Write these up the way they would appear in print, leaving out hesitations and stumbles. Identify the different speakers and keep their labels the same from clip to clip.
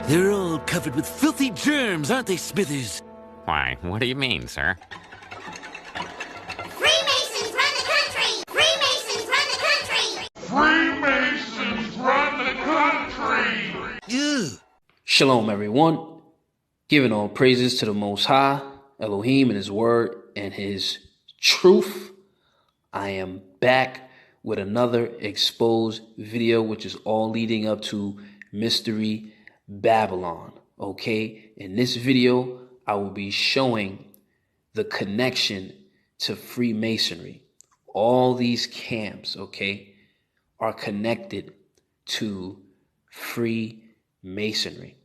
Speaker 1: They're all covered with filthy germs, aren't they, Smithers?
Speaker 2: Why, what do you mean, sir?
Speaker 3: Freemasons run the country! Freemasons run the country!
Speaker 4: Freemasons run the country!
Speaker 1: Ugh.
Speaker 5: Shalom, everyone. Giving all praises to the Most High, Elohim, and His Word and His truth. I am back with another exposed video, which is all leading up to Mystery Babylon. Okay, in this video, I will be showing the connection to Freemasonry. All these camps, okay, are connected to Freemasonry.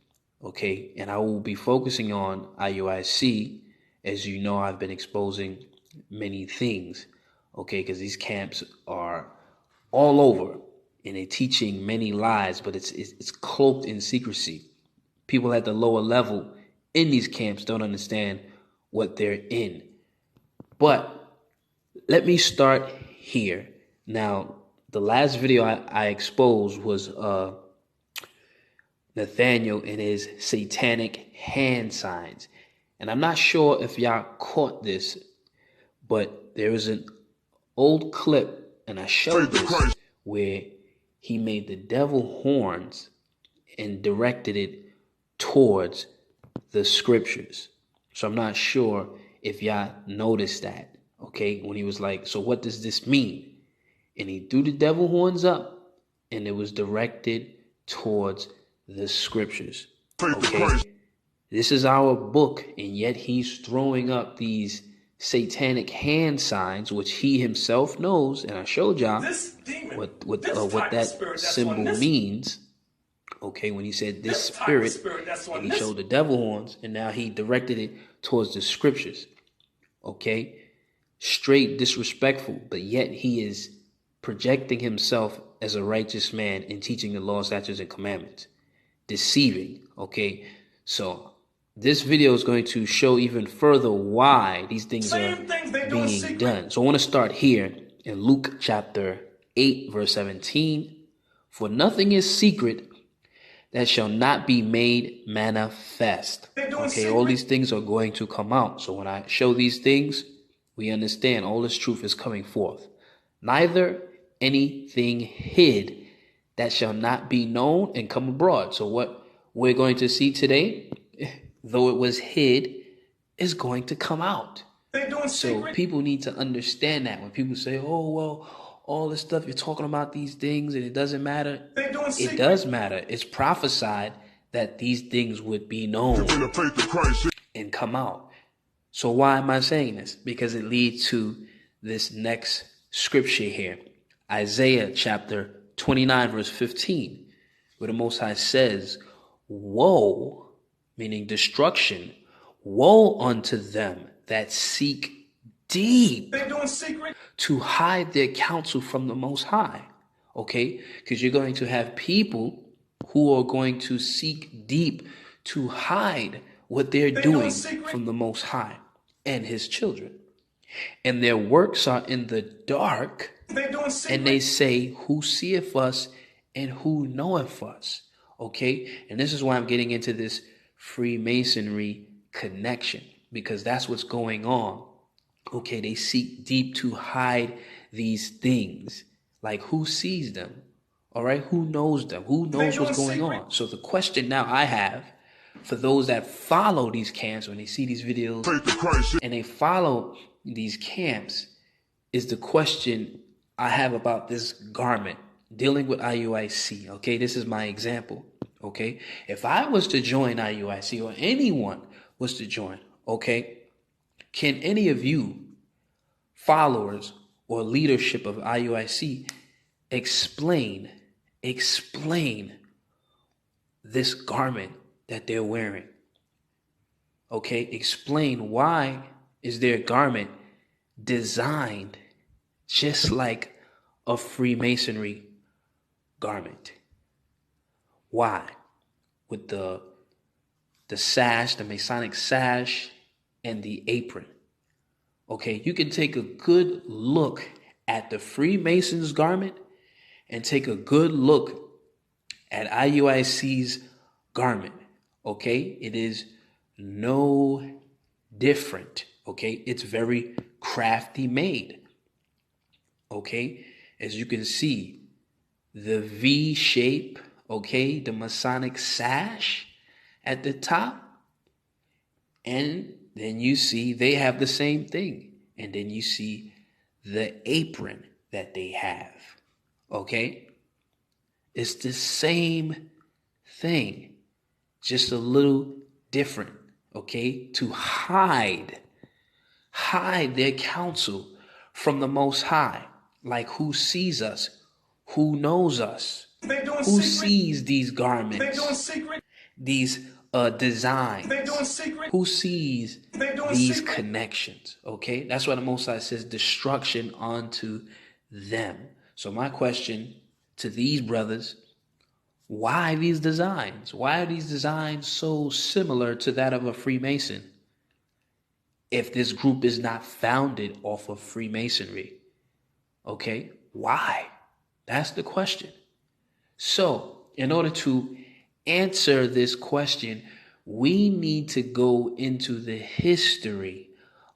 Speaker 5: Okay, and I will be focusing on Iuic. As you know, I've been exposing many things, okay, because these camps are all over and they're teaching many lies, but it's cloaked in secrecy. People at the lower level in these camps don't understand what they're in. But let me start here. Now, the last video I exposed was Nathaniel and his satanic hand signs. And I'm not sure if y'all caught this, but there was an old clip, and I showed this, where he made the devil horns and directed it towards the scriptures. So I'm not sure if y'all noticed that, okay? When he was like, so what does this mean? And he threw the devil horns up, and it was directed towards the scriptures, okay? This is our book, and yet he's throwing up these satanic hand signs, which he himself knows, and I showed y'all what that symbol means. Okay, when he said this spirit, and he showed the devil horns, and now he directed it towards the scriptures. Okay, straight disrespectful, but yet he is projecting himself as a righteous man and teaching the law, statutes, and commandments, deceiving. Okay, so this video is going to show even further why these things are being done. So I want to start here in Luke chapter 8, verse 17. For nothing is secret that shall not be made manifest. Okay, all these things are going to come out. So when I show these things, we understand all this truth is coming forth. Neither anything hid that shall not be known and come abroad. So what we're going to see today, though it was hid, is going to come out. So people need to understand that. When people say, oh, well, all this stuff, you're talking about these things and it doesn't matter. It does matter. It's prophesied that these things would be known and come out. So why am I saying this? Because it leads to this next scripture here. Isaiah chapter 29, verse 15, where the Most High says, woe, meaning destruction, woe unto them that seek deep to hide their counsel from the Most High. Okay, because you're going to have people who are going to seek deep to hide what they're doing from the Most High and His children. And their works are in the dark, and they say, who seeth us and who knoweth us? Okay, and this is why I'm getting into this Freemasonry connection, because that's what's going on. Okay, they seek deep to hide these things. Like, who sees them? All right, who knows them? Who knows what's going on? So the question now I have for those that follow these camps, when they see these videos and they follow these camps, is the question I have about this garment, dealing with Iuic. Okay, this is my example. Okay, if I was to join Iuic, or anyone was to join, okay, can any of you followers or leadership of Iuic explain this garment that they're wearing? Okay, explain why is their garment designed just like a Freemasonry garment? Why? With the sash, the Masonic sash, and the apron. Okay, you can take a good look at the Freemason's garment and take a good look at Iuic's garment. Okay, it is no different. Okay, it's very crafty made. Okay, as you can see, the V shape, okay, the Masonic sash at the top, and then you see they have the same thing, and then you see the apron that they have. Okay, it's the same thing, just a little different. Okay, to hide their counsel from the Most High. Like, who sees us? Who knows us? Who sees these garments? These designs? Who sees these connections? Okay, that's why the Most High says destruction unto them. So my question to these brothers: why these designs? Why are these designs so similar to that of a Freemason if this group is not founded off of Freemasonry? Okay, why? That's the question. So, in order to answer this question, we need to go into the history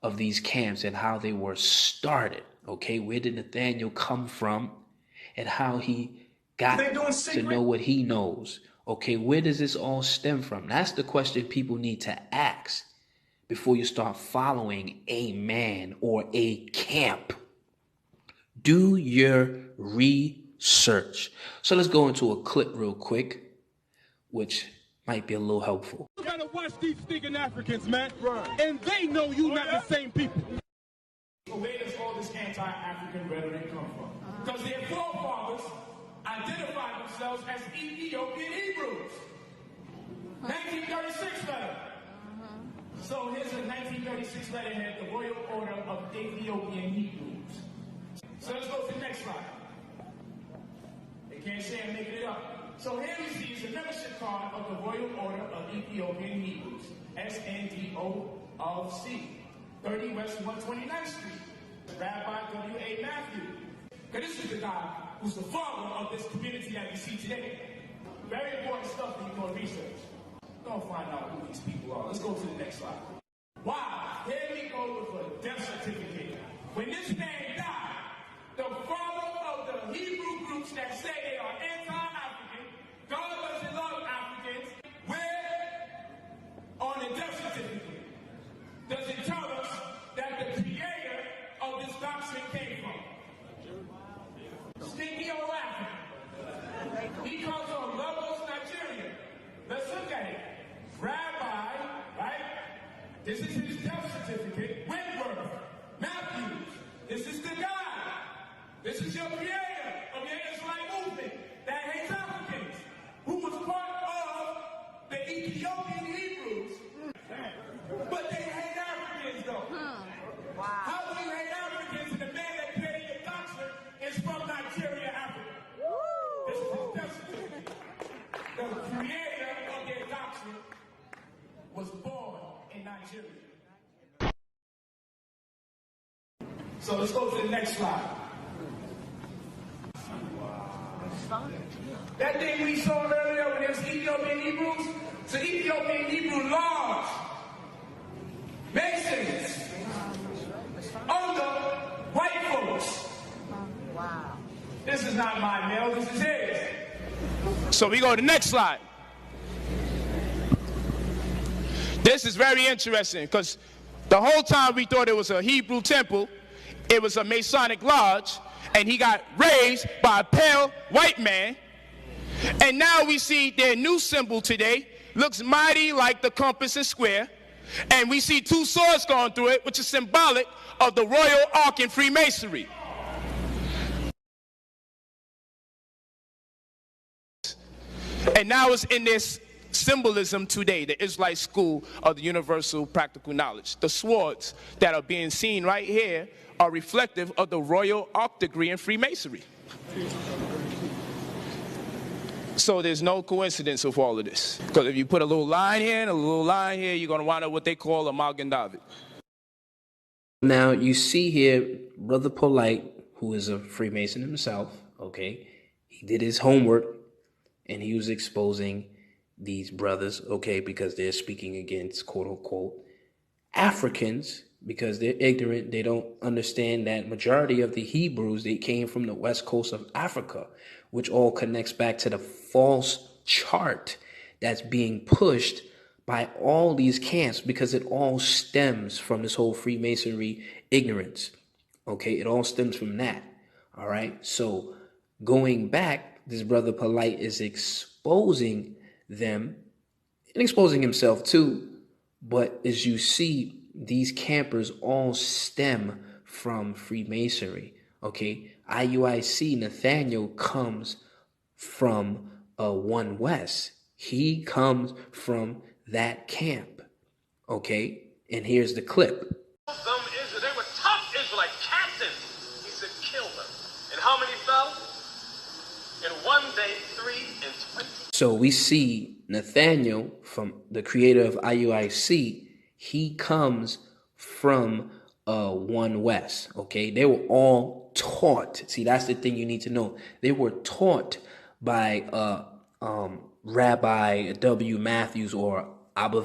Speaker 5: of these camps and how they were started. Okay, where did Nathaniel come from and how he got to know what he knows? Okay, where does this all stem from? That's the question people need to ask before you start following a man or a camp. Do your research. So let's go into a clip real quick, which might be a little helpful.
Speaker 6: You gotta watch these stinking Africans, man. Right. And they know you not the same people.
Speaker 7: So where does all this anti-African rhetoric come from? Because their forefathers identified themselves as Ethiopian Hebrews. 1936 letter. So here's a 1936 letterhead, the Royal Order of Ethiopian Hebrews. So let's go to the next slide. They can't say I'm making it up. So here we see is a membership card of the Royal Order of Ethiopian Hebrews, SNDOC, 30 West 129th Street, Rabbi W.A. Matthew. Because this is the guy who's the father of this community that we see today. Very important stuff when you're doing research. Don't find out who these people are. Let's go to the next slide. Wow, here we go with a death certificate. When this man died, the father of the Hebrew groups that say they are anti-African, God doesn't love Africans, where on the death certificate does it tell us that the creator of this doctrine came from? Stinky old African. He comes from Lagos, Nigeria. Let's look at it. Rabbi, right? This is his death certificate. Whitworth, Matthews. This is the guy. This is your creator of your Israelite movement that hates Africans, who was part of the Ethiopian Hebrews. But they hate Africans, though. Wow. How do you hate Africans and the man that created your doctrine is from Nigeria, Africa? This is his death certificate. The creator of their doctrine was born in Nigeria. So let's go to the next slide. That thing we saw earlier when it was Ethiopian Hebrews, it's an Ethiopian Hebrew lodge. Masons. Under white folks. Wow. This is not my mail, this is his. So we go to the next slide. This is very interesting because the whole time we thought it was a Hebrew temple, it was a Masonic lodge, and he got raised by a pale white man. And now we see their new symbol today looks mighty like the compass and square. And we see two swords going through it, which is symbolic of the Royal Ark in Freemasonry. And now it's in this Symbolism today, the Israelite school of the universal practical knowledge. The swords that are being seen right here are reflective of the Royal Ark degree in Freemasonry. So there's no coincidence with all of this. Because if you put a little line here and a little line here, you're going to wind up what they call a Magen David.
Speaker 5: Now, you see here, Brother Polite, who is a Freemason himself, okay, he did his homework, and he was exposing these brothers, okay, because they're speaking against, quote unquote, Africans, because they're ignorant. They don't understand that majority of the Hebrews, they came from the west coast of Africa, which all connects back to the false chart that's being pushed by all these camps, because it all stems from this whole Freemasonry ignorance. Okay, it all stems from that. All right, so going back, this brother Polite is exposing them and exposing himself too. But as you see, these campers all stem from Freemasonry. Okay, IUIC Nathaniel comes from One West. He comes from that camp. Okay, and here's the clip.
Speaker 8: They were tough Israelite captains. He said, kill them. And how many fell? In one day, 3 and 20.
Speaker 5: So we see Nathaniel, from the creator of IUIC, he comes from One West. Okay, they were all taught. See, that's the thing you need to know. They were taught by Rabbi W. Matthews or Abba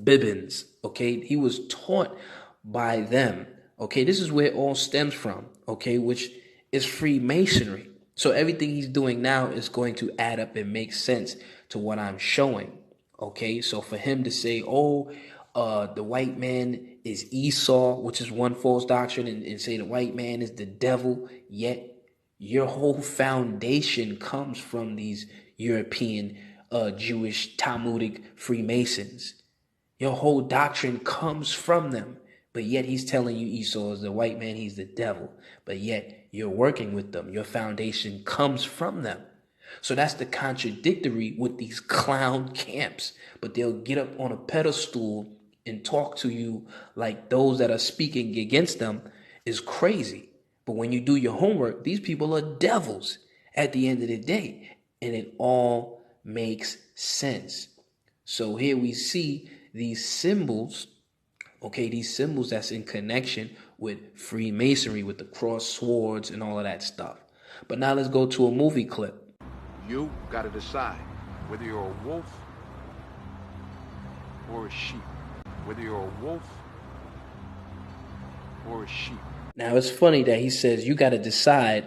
Speaker 5: Bibbins. Okay, he was taught by them. Okay, this is where it all stems from. Okay, which is Freemasonry. So everything he's doing now is going to add up and make sense to what I'm showing. Okay, so for him to say, oh, the white man is Esau, which is one false doctrine, and say the white man is the devil, yet your whole foundation comes from these European Jewish Talmudic Freemasons. Your whole doctrine comes from them, but yet he's telling you Esau is the white man, he's the devil, but yet you're working with them. Your foundation comes from them. So that's the contradictory with these clown camps. But they'll get up on a pedestal and talk to you like those that are speaking against them is crazy. But when you do your homework, these people are devils at the end of the day. And it all makes sense. So here we see these symbols. Okay, these symbols that's in connection with Freemasonry, with the cross swords and all of that stuff. But now let's go to a movie clip.
Speaker 9: You got to decide whether you're a wolf or a sheep. Whether you're a wolf or a sheep.
Speaker 5: Now, it's funny that he says you got to decide,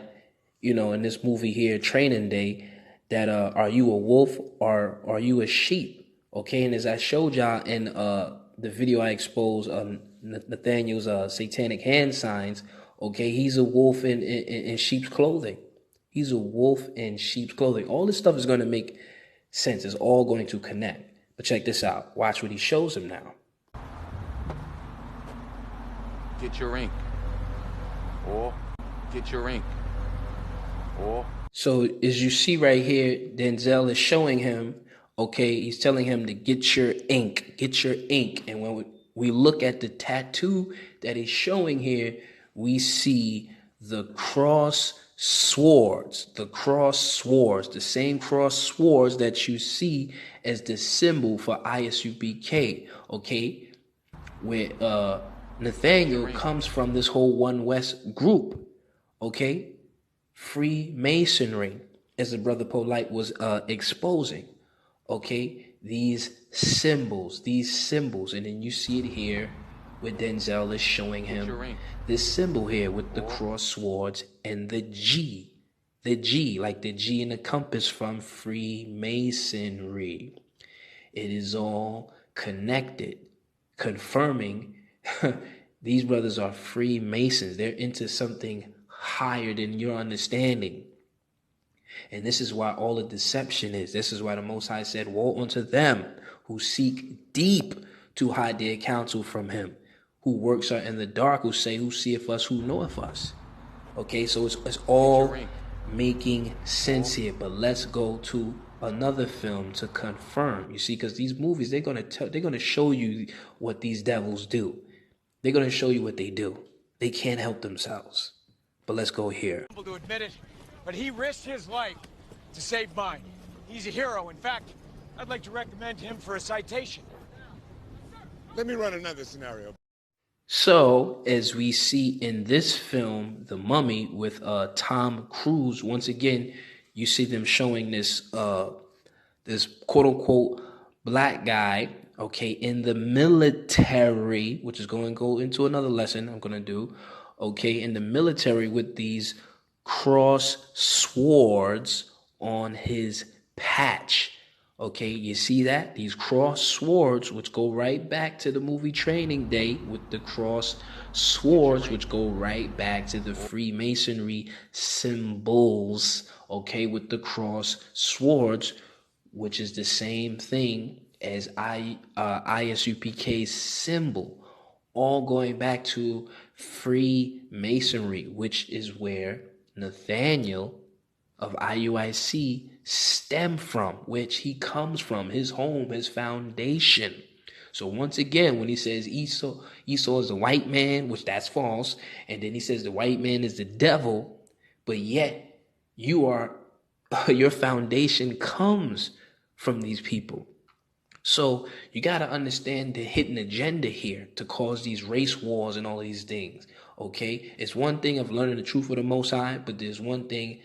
Speaker 5: you know, in this movie here, Training Day, that are you a wolf or are you a sheep? Okay, and as I showed y'all in the video I exposed Nathaniel's satanic hand signs, okay, he's a wolf in sheep's clothing. He's a wolf in sheep's clothing. All this stuff is going to make sense. It's all going to connect. But check this out. Watch what he shows him now.
Speaker 9: Get your ink. Or get your ink. Or.
Speaker 5: So as you see right here, Denzel is showing him, okay, he's telling him to get your ink. Get your ink. And when we look at the tattoo that he's showing here, we see the cross swords, the same cross swords that you see as the symbol for ISUPK, okay, where Nathaniel comes from this whole One West group, okay, Freemasonry, as the brother Polite was exposing, okay, these symbols, and then you see it here where Denzel is showing him this symbol here with the cross swords and the G, like the G in the compass from Freemasonry. It is all connected, confirming these brothers are Freemasons. They're into something higher than your understanding. And this is why all the deception is. This is why the Most High said, woe unto them who seek deep to hide their counsel from him, who works are in the dark, who say, who seeth us, who knoweth us. Okay, so it's all making sense here. But let's go to another film to confirm. You see, because these movies, they're gonna show you what these devils do. They're gonna show you what they do. They can't help themselves. But let's go here.
Speaker 10: To admit it, but he risked his life to save mine. He's a hero. In fact, I'd like to recommend him for a citation.
Speaker 6: Let me run another scenario.
Speaker 5: So, as we see in this film, The Mummy, with Tom Cruise, once again, you see them showing this this quote unquote black guy, okay, in the military, which is going to go into another lesson I'm going to do, okay, in the military with these cross swords on his patch. Okay, you see that? These cross swords, which go right back to the movie Training Day, with the cross swords, which go right back to the Freemasonry symbols, okay, with the cross swords, which is the same thing as ISUPK's symbol, all going back to Freemasonry, which is where Nathaniel of IUIC stem from, which he comes from, his home, his foundation. So once again, when he says Esau is the white man, which that's false, and then he says the white man is the devil, but yet your foundation comes from these people. So you got to understand the hidden agenda here to cause these race wars and all these things. Okay, it's one thing of learning the truth of the Most High, but there's one thing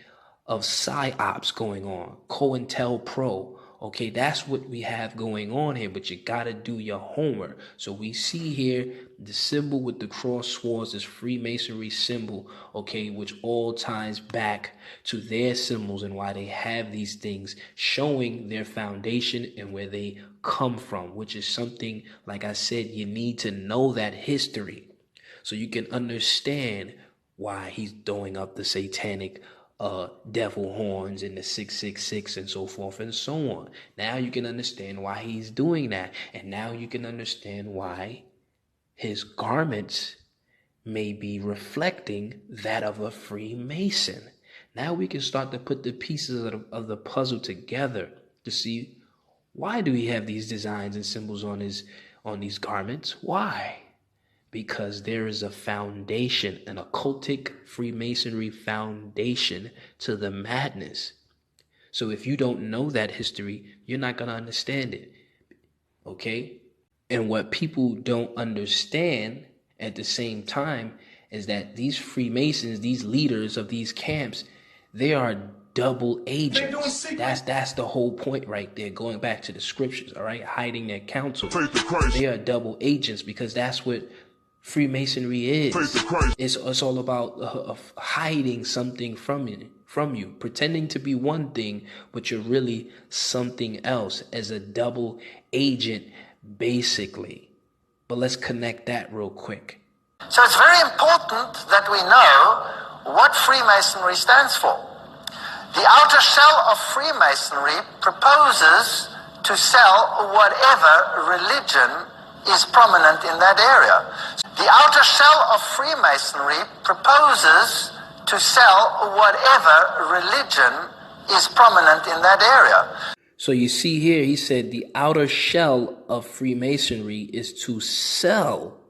Speaker 5: of psyops going on, COINTELPRO. Okay, that's what we have going on here, but you got to do your homework. So we see here the symbol with the cross swords, this Freemasonry symbol, okay, which all ties back to their symbols and why they have these things, showing their foundation and where they come from, which is something, like I said, you need to know that history so you can understand why he's throwing up the satanic devil horns and the 666 and so forth and so on. Now you can understand why he's doing that, and now you can understand why his garments may be reflecting that of a Freemason. Now we can start to put the pieces of the puzzle together to see, why do he have these designs and symbols on these garments? Why? Because there is a foundation, an occultic Freemasonry foundation to the madness. So if you don't know that history, you're not going to understand it. Okay? And what people don't understand at the same time is that these Freemasons, these leaders of these camps, they are double agents. That's the whole point right there, going back to the scriptures, all right? Hiding their counsel. They are double agents because that's what Freemasonry is. It's all about hiding something from you, pretending to be one thing, but you're really something else as a double agent, basically. But let's connect that real quick.
Speaker 11: So it's very important that we know what Freemasonry stands for. The outer shell of Freemasonry proposes to sell whatever religion is prominent in that area. The outer shell of Freemasonry proposes to sell whatever religion is prominent in that area.
Speaker 5: So you see here, he said the outer shell of Freemasonry is to sell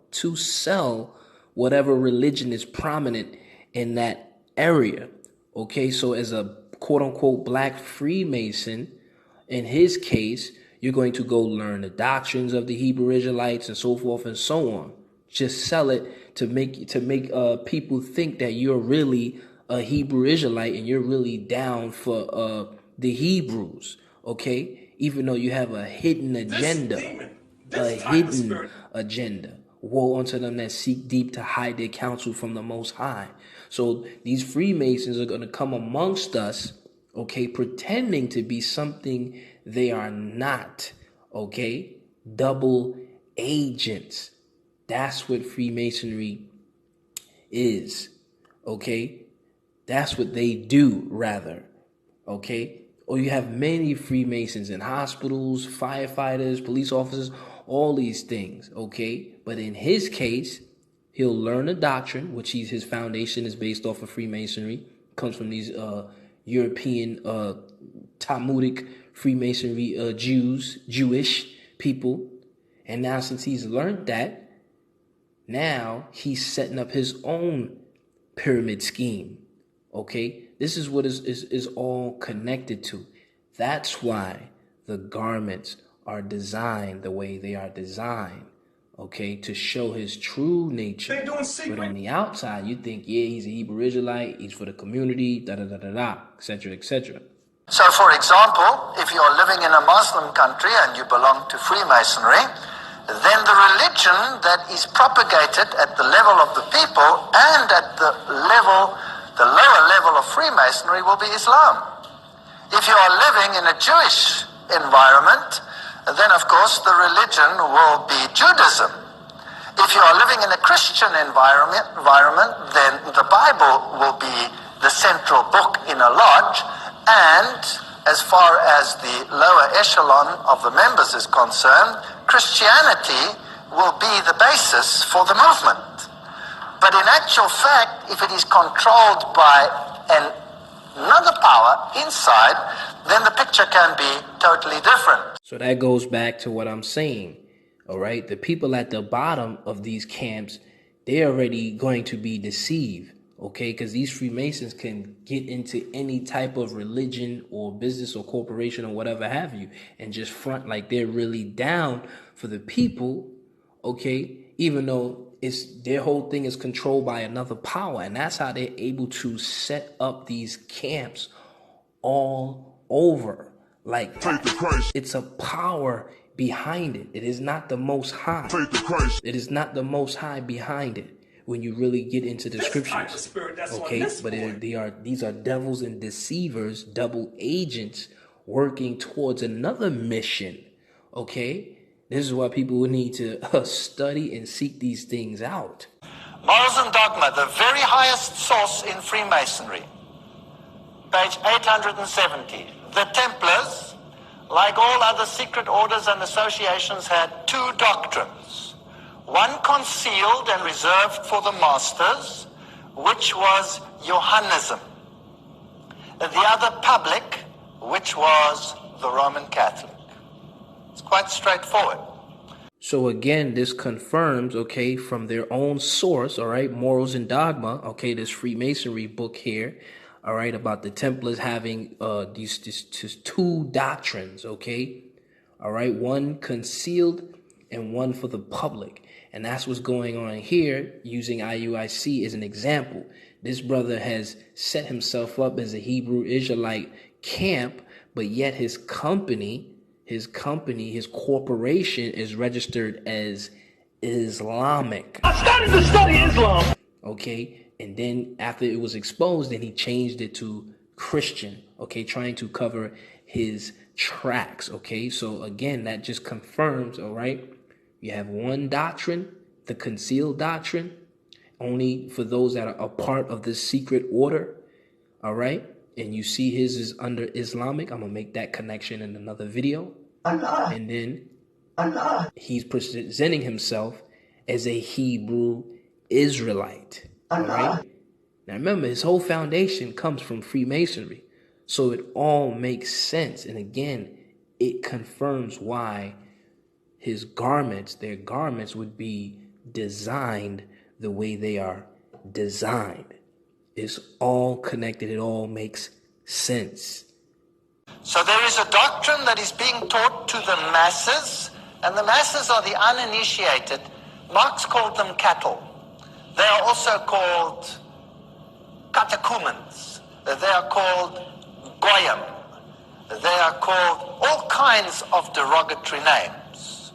Speaker 5: whatever religion is prominent in that area. Okay, so as a quote-unquote black Freemason, in his case, you're going to go learn the doctrines of the Hebrew Israelites and so forth and so on. Just sell it to make people think that you're really a Hebrew Israelite and you're really down for the Hebrews, okay? Even though you have a hidden agenda, Woe unto them that seek deep to hide their counsel from the Most High. So these Freemasons are going to come amongst us, okay, pretending to be something they are not, okay? Double agents. That's what Freemasonry is, okay? That's what they do, rather, okay? Or you have many Freemasons in hospitals, firefighters, police officers, all these things, okay? But in his case, he'll learn a doctrine, which his foundation is based off of Freemasonry, comes from these European Talmudic Freemasonry Jewish people. And now since he's learned that, now he's setting up his own pyramid scheme, okay? This is what is all connected to. That's why the garments are designed the way they are designed, okay, to show his true nature. But on the outside, you think, yeah, he's a Hebrew Israelite, he's for the community, etc., etc.
Speaker 11: So, for example, if you're living in a Muslim country and you belong to Freemasonry, then the religion that is propagated at the level of the people and at the lower level of Freemasonry will be Islam. If you are living in a Jewish environment, then of course the religion will be Judaism. If you are living in a Christian environment, then the Bible will be the central book in a lodge, and as far as the lower echelon of the members is concerned, Christianity will be the basis for the movement. But in actual fact, if it is controlled by another power inside, then the picture can be totally different.
Speaker 5: So that goes back to what I'm saying. All right, the people at the bottom of these camps, they're already going to be deceived, okay? Because these Freemasons can get into any type of religion or business or corporation or whatever have you and just front like they're really down for the people, okay? Even though their whole thing is controlled by another power, and that's how they're able to set up these camps all over. Like, it's a power behind it. It is not the Most High. It is not the Most High behind it when you really get into the scriptures. Okay, but these are devils and deceivers, double agents working towards another mission. Okay, this is why people need to study and seek these things out.
Speaker 11: Morals and Dogma, the very highest source in Freemasonry, page 870. The Templars, like all other secret orders and associations, had two doctrines. One concealed and reserved for the masters, which was Johannism. The other public, which was the Roman Catholic. It's quite straightforward.
Speaker 5: So again, this confirms, okay, from their own source, all right, Morals and Dogma, okay, this Freemasonry book here, all right, about the Templars having these two doctrines, okay, all right, one concealed and one for the public. And that's what's going on here, using Iuic as an example. This brother has set himself up as a Hebrew Israelite camp, but yet his company, his corporation is registered as Islamic.
Speaker 7: I started to study Islam.
Speaker 5: Okay. And then after it was exposed, then he changed it to Christian, okay, trying to cover his tracks, okay? So again, that just confirms, all right, you have one doctrine, the concealed doctrine, only for those that are a part of this secret order, all right? And you see his is under Islamic. I'm going to make that connection in another video. And then he's presenting himself as a Hebrew Israelite. All right. Now remember, his whole foundation comes from Freemasonry, so it all makes sense. And again, it confirms why his garments, their garments, would be designed the way they are designed. It's all connected. It all makes sense.
Speaker 11: So there is a doctrine that is being taught to the masses, and the masses are the uninitiated. Marx called them cattle. They are also called catechumens. They are called goyim. They are called all kinds of derogatory names.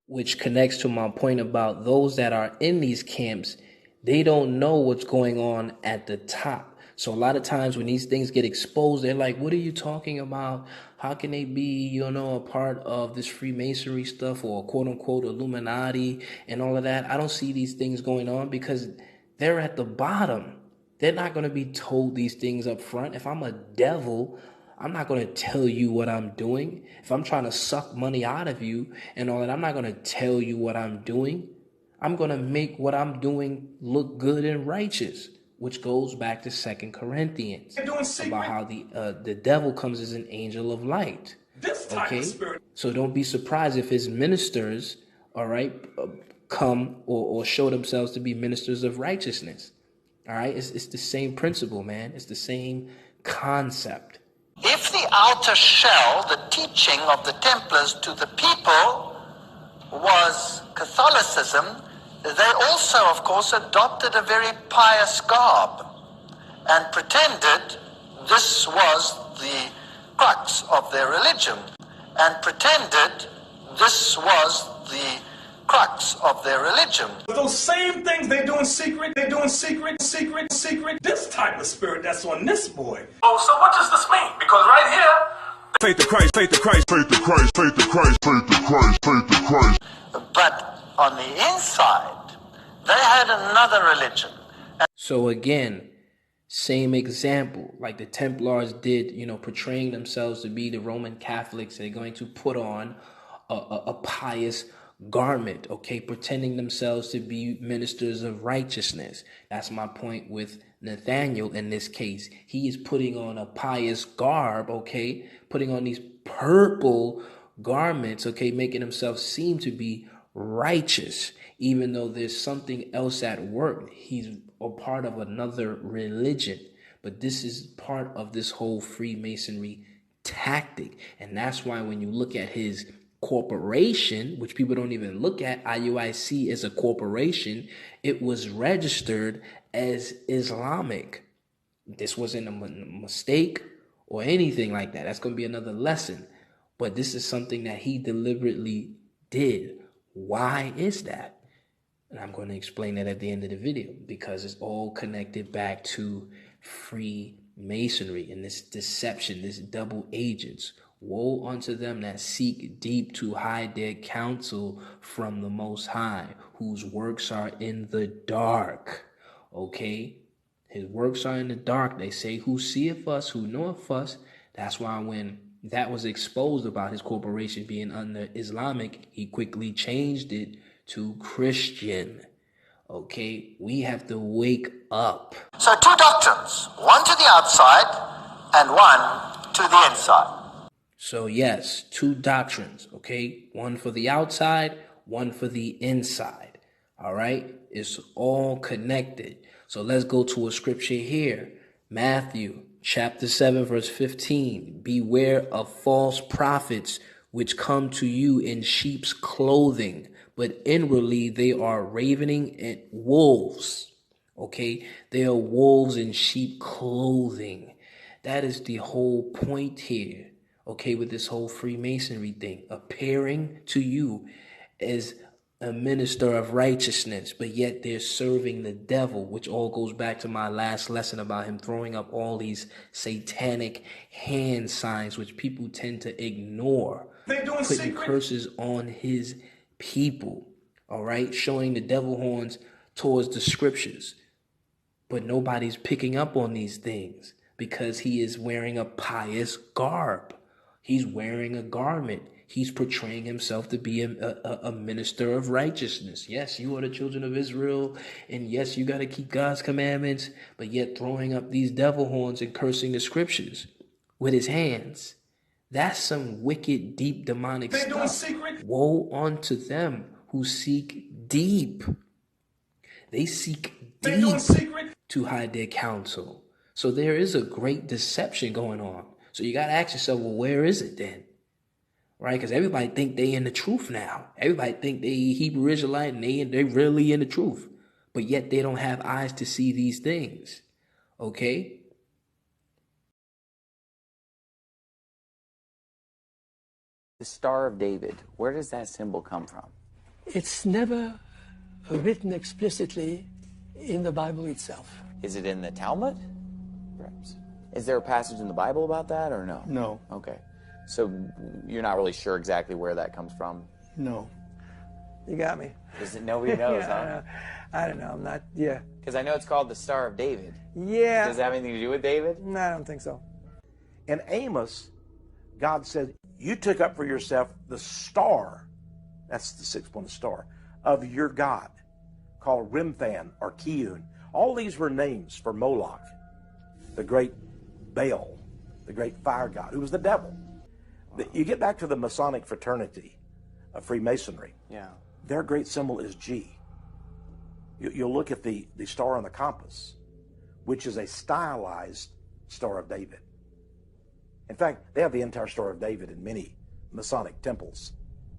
Speaker 5: Which connects to my point about those that are in these camps. They don't know what's going on at the top. So a lot of times when these things get exposed, they're like, what are you talking about? How can they be, a part of this Freemasonry stuff or quote unquote Illuminati and all of that? I don't see these things going on because they're at the bottom. They're not going to be told these things up front. If I'm a devil, I'm not going to tell you what I'm doing. If I'm trying to suck money out of you and all that, I'm not going to tell you what I'm doing. I'm going to make what I'm doing look good and righteous, which goes back to 2 Corinthians about how the devil comes as an angel of light. Okay, so don't be surprised if his ministers, all right, come or show themselves to be ministers of righteousness. All right, it's the same principle, man. It's the same concept.
Speaker 11: If the outer shell, the teaching of the Templars to the people, was Catholicism, they also, of course, adopted a very pious garb and pretended this was the crux of their religion and pretended this was the crux of their religion.
Speaker 7: Those same things they do in secret, they do in secret. This type of spirit that's on this boy.
Speaker 8: Oh, so what does this mean? Because right here,
Speaker 6: Faith to Christ, faith to Christ, faith to Christ, faith to Christ, faith to Christ, faith to Christ.
Speaker 11: But on the inside, they had another religion.
Speaker 5: So again, same example, like the Templars did, portraying themselves to be the Roman Catholics. They're going to put on a pious garment, okay, pretending themselves to be ministers of righteousness. That's my point with Nathaniel in this case. He is putting on a pious garb, okay, putting on these purple garments, okay, making himself seem to be righteous, even though there's something else at work. He's a part of another religion. But this is part of this whole Freemasonry tactic. And that's why when you look at his corporation, which people don't even look at, IUIC as a corporation, it was registered as Islamic. This wasn't a mistake or anything like that. That's going to be another lesson. But this is something that he deliberately did. Why is that? And I'm going to explain that at the end of the video, because it's all connected back to Freemasonry and this deception, this double agents. Woe unto them that seek deep to hide their counsel from the Most High, whose works are in the dark. Okay? His works are in the dark. They say, who seeth us, who knoweth us. That's why when that was exposed about his corporation being under Islamic, he quickly changed it to Christian. Okay? We have to wake up.
Speaker 11: So two doctrines, one to the outside and one to the inside.
Speaker 5: So yes, two doctrines, okay? One for the outside, one for the inside, all right? It's all connected. So let's go to a scripture here. Matthew chapter 7, verse 15. Beware of false prophets which come to you in sheep's clothing, but inwardly they are ravening and wolves, okay? They are wolves in sheep clothing. That is the whole point here. Okay, with this whole Freemasonry thing, appearing to you as a minister of righteousness, but yet they're serving the devil, which all goes back to my last lesson about him throwing up all these satanic hand signs, which people tend to ignore, putting curses on his people, all right, showing the devil horns towards the scriptures. But nobody's picking up on these things because he is wearing a pious garb. He's wearing a garment. He's portraying himself to be a minister of righteousness. Yes, you are the children of Israel. And yes, you got to keep God's commandments. But yet throwing up these devil horns and cursing the scriptures with his hands. That's some wicked, deep, demonic stuff. Woe unto them who seek deep. They seek deep to hide their counsel. So there is a great deception going on. So you got to ask yourself, well, where is it then? Right? Because everybody think they in the truth now. Everybody think they Hebrew Israelite and they really in the truth. But yet they don't have eyes to see these things. Okay?
Speaker 12: The Star of David, where does that symbol come from?
Speaker 13: It's never written explicitly in the Bible itself.
Speaker 12: Is it in the Talmud? Perhaps. Is there a passage in the Bible about that or no?
Speaker 13: No.
Speaker 12: Okay. So you're not really sure exactly where that comes from?
Speaker 13: No. You got me.
Speaker 12: Nobody knows,
Speaker 13: Yeah,
Speaker 12: huh?
Speaker 13: I don't know. I'm not, yeah.
Speaker 12: Because I know it's called the Star of David.
Speaker 13: Yeah.
Speaker 12: Does it have anything to do with David?
Speaker 13: No, I don't think so.
Speaker 14: In Amos, God said, you took up for yourself the star, that's the six-pointed star, of your God, called Remphan or Kiyun. All these were names for Moloch, the great Baal, the great fire god, who was the devil. You get back to the Masonic fraternity of Freemasonry.
Speaker 12: Yeah.
Speaker 14: Their great symbol is G. You'll look at the star on the compass, which is a stylized Star of David. In fact, they have the entire Star of David in many Masonic temples.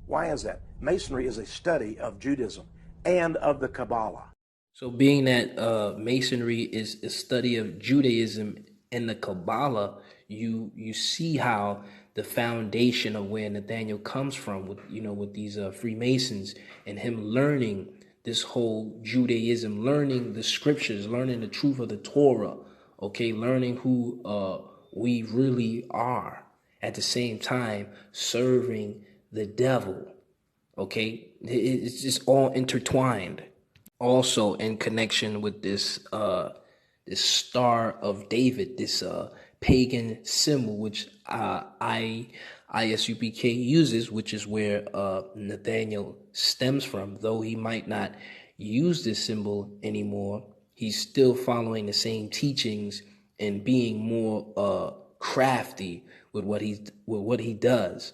Speaker 14: Why is that? Masonry is a study of Judaism and of the Kabbalah.
Speaker 5: So being that Masonry is a study of Judaism and the Kabbalah, you see how the foundation of where Nathaniel comes from with, with these Freemasons, and him learning this whole Judaism, learning the scriptures, learning the truth of the Torah, okay, learning who we really are, at the same time serving the devil, okay? It's just all intertwined. Also in connection with this this Star of David, this pagan symbol, which ISUPK uses, which is where Nathaniel stems from. Though he might not use this symbol anymore, he's still following the same teachings and being more crafty with what he does.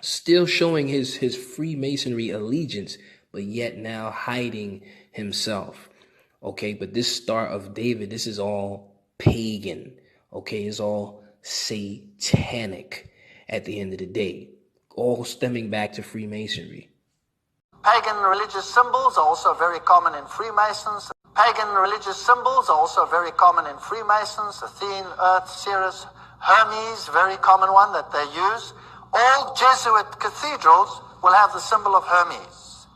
Speaker 5: Still showing his Freemasonry allegiance, but yet now hiding himself. Okay, but this Star of David, this is all pagan. Okay, it's all satanic at the end of the day, all stemming back to Freemasonry.
Speaker 11: Pagan religious symbols are also very common in Freemasons. Pagan religious symbols are also very common in Freemasons. Athene, Earth, Ceres, Hermes, very common one that they use. All Jesuit cathedrals will have the symbol of Hermes.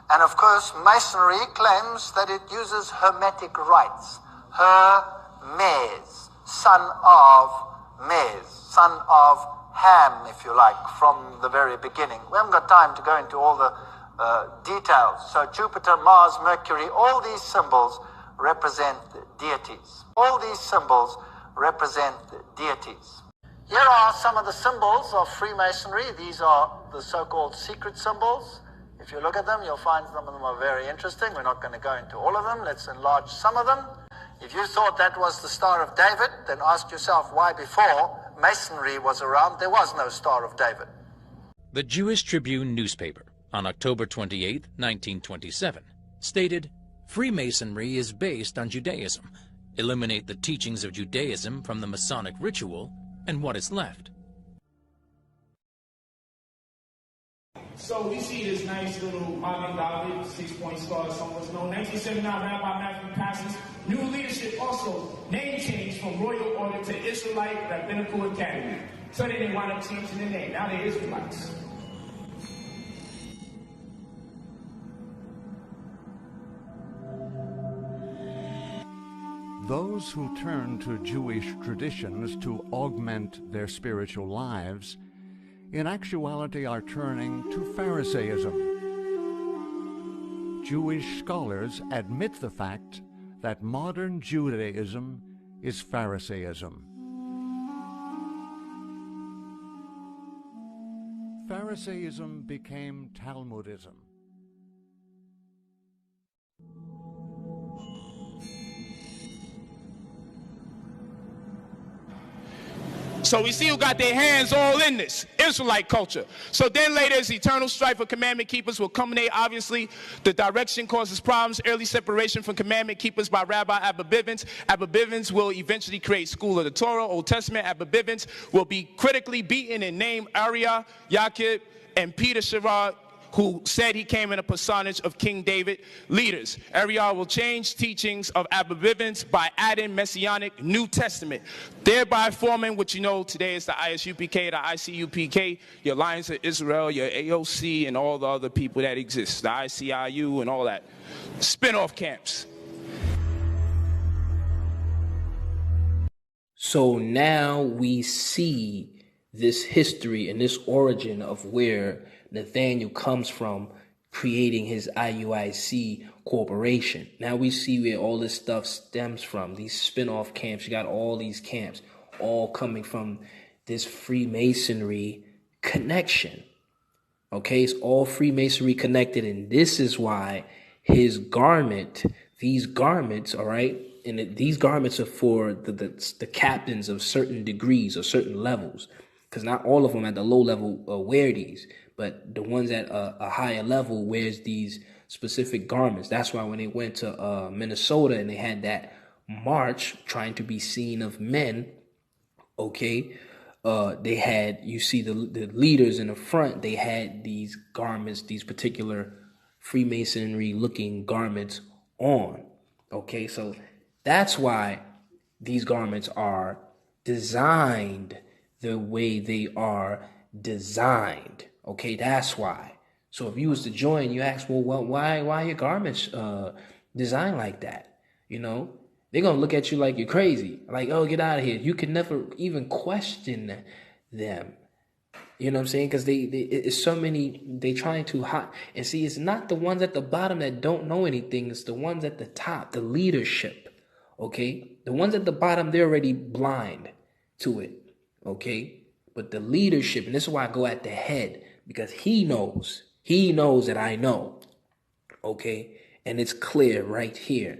Speaker 11: And of course, Masonry claims that it uses Hermetic rites. Hermes, son of Mes, son of Ham, if you like, from the very beginning. We haven't got time to go into all the details. So Jupiter, Mars, Mercury, all these symbols represent deities. All these symbols represent deities. Here are some of the symbols of Freemasonry. These are the so-called secret symbols. If you look at them, you'll find some of them are very interesting. We're not going to go into all of them. Let's enlarge some of them. If you thought that was the Star of David, then ask yourself why before Masonry was around, there was no Star of David.
Speaker 15: The Jewish Tribune newspaper on October 28, 1927, stated, "Freemasonry is based on Judaism. Eliminate the teachings of Judaism from the Masonic ritual, and what is left?"
Speaker 7: So we see this nice little Magen David, 6-point star, someone's known. 1979, Rabbi Matthew passes new leadership also name change from Royal Order to Israelite Rabbinical Academy. So they didn't wind up changing the name. Now they're Israelites.
Speaker 16: Those who turn to Jewish traditions to augment their spiritual lives, in actuality are turning to Pharisaism. Jewish scholars admit the fact that modern Judaism is Pharisaism. Pharisaism became Talmudism.
Speaker 7: So we see who got their hands all in this Israelite culture. So then later, as eternal strife for commandment keepers will culminate. Obviously, the direction causes problems. Early separation from commandment keepers by Rabbi Abba Bivens. Abba Bivens will eventually create School of the Torah, Old Testament. Abba Bivens will be critically beaten and named Uriah, Yaakov, and Peter Sherrod, who said he came in a personage of King David leaders. Uriah will change teachings of Abba Bivens by adding Messianic New Testament, thereby forming what you know today is the ISUPK, the ICUPK, your Alliance of Israel, your AOC, and all the other people that exist, the ICIU and all that. Spin-off camps.
Speaker 5: So now we see this history and this origin of where Nathaniel comes from, creating his IUIC corporation. Now we see where all this stuff stems from, these spin-off camps. You got all these camps all coming from this Freemasonry connection. Okay, it's all Freemasonry connected, and this is why his garment, these garments, all right, and these garments are for the captains of certain degrees or certain levels, because not all of them at the low level wear these. But the ones at a higher level wears these specific garments. That's why when they went to Minnesota and they had that march trying to be seen of men, okay, they had, you see the leaders in the front, they had these garments, these particular Freemasonry looking garments on. Okay, so that's why these garments are designed the way they are designed. Okay, that's why. So if you was to join, you ask, well, why are your garments designed like that? You know, they're gonna look at you like you're crazy. Like, oh, get out of here. You can never even question them. You know what I'm saying? Because it's so many, they trying to hide. And see, it's not the ones at the bottom that don't know anything. It's the ones at the top, the leadership. Okay? The ones at the bottom, they're already blind to it. Okay? But the leadership, and this is why I go at the head, because he knows that I know. Okay? And it's clear right here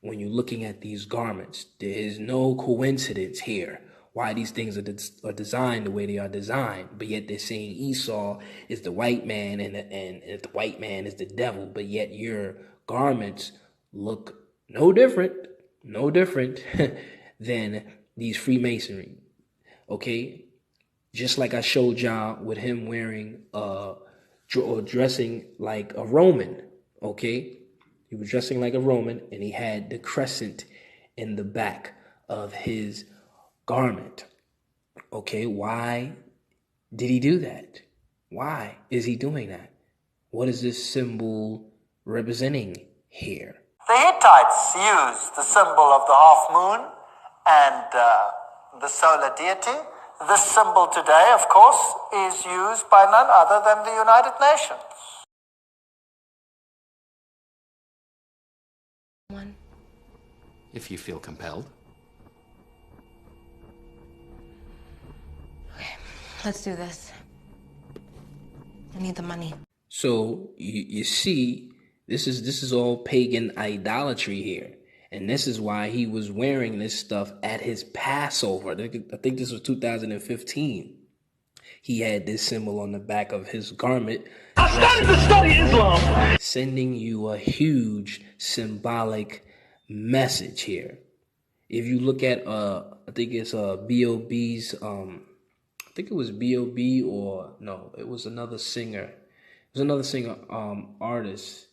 Speaker 5: when you're looking at these garments. There is no coincidence here why these things are designed the way they are designed, but yet they're saying Esau is the white man and the white man is the devil, but yet your garments look no different than these Freemasonry. Okay, just like I showed y'all with him wearing or dressing like a Roman. Okay, he was dressing like a Roman, and he had the crescent in the back of his garment. Okay, why did he do that? Why is he doing that? What is this symbol representing here?
Speaker 11: The Hittites used the symbol of the half moon and the solar deity. This symbol today, of course, is used by none other than the United Nations.
Speaker 1: If you feel compelled.
Speaker 17: Let's do this. I need the money.
Speaker 5: So you see, this is all pagan idolatry here. And this is why he was wearing this stuff at his Passover. I think this was 2015. He had this symbol on the back of his garment.
Speaker 4: I started to study Islam.
Speaker 5: Sending you a huge symbolic message here. If you look at, I think it's B.O.B.'s, I think it was B.O.B. or no, it was another singer. It was another singer, artist.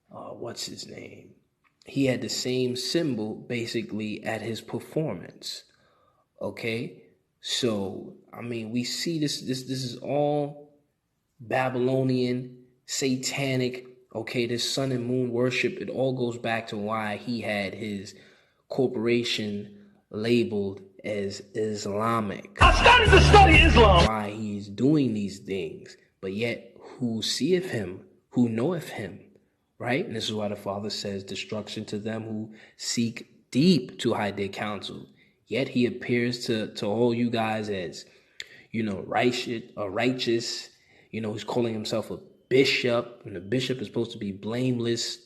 Speaker 5: What's his name? He had the same symbol basically at his performance. Okay, so I mean, we see this is all Babylonian, satanic. Okay, this sun and moon worship. It all goes back to why he had his corporation labeled as Islamic.
Speaker 4: I started to study Islam.
Speaker 5: Why he's doing these things, but yet who seeth him, who knoweth him, right? And this is why the Father says, destruction to them who seek deep to hide their counsel. Yet he appears to all you guys as, you know, righteous. You know, he's calling himself a bishop, and the bishop is supposed to be blameless.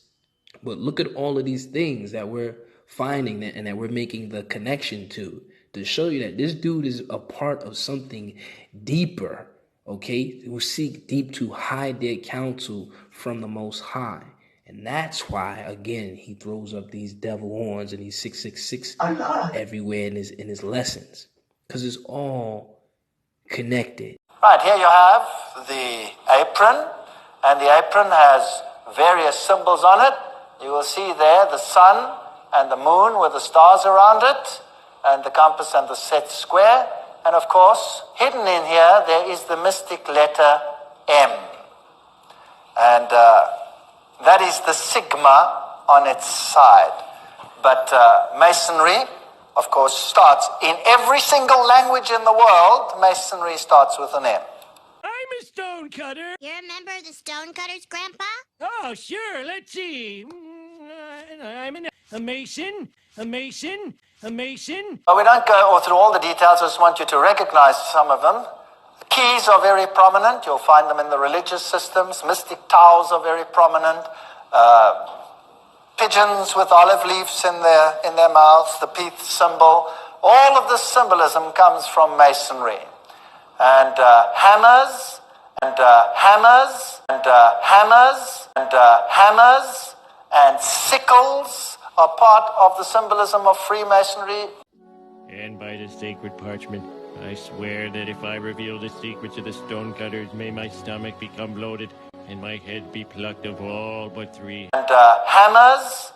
Speaker 5: But look at all of these things that we're finding and that we're making the connection to show you that this dude is a part of something deeper, okay? Who seek deep to hide their counsel from the Most High. And that's why, again, he throws up these devil horns and these 666 everywhere in his lessons, because it's all connected.
Speaker 11: Right, here you have the apron, and the apron has various symbols on it. You will see there the sun and the moon with the stars around it, and the compass and the set square. And of course, hidden in here, there is the mystic letter M. And that is the sigma on its side. But Masonry, of course, starts in every single language in the world. Masonry starts with an M.
Speaker 10: I'm a stonecutter.
Speaker 3: You remember the stonecutters, Grandpa?
Speaker 10: Oh, sure. Let's see. I'm a mason.
Speaker 11: Well, we don't go through all the details. I just want you to recognize some of them. Keys are very prominent. You'll find them in the religious systems. Mystic towels are very prominent. Pigeons with olive leaves in their mouths, the peace symbol. All of this symbolism comes from Masonry. And hammers and sickles are part of the symbolism of Freemasonry.
Speaker 18: And by the sacred parchment, I swear that if I reveal the secrets of the stonecutters, may my stomach become bloated and my head be plucked of all but three.
Speaker 11: And hammers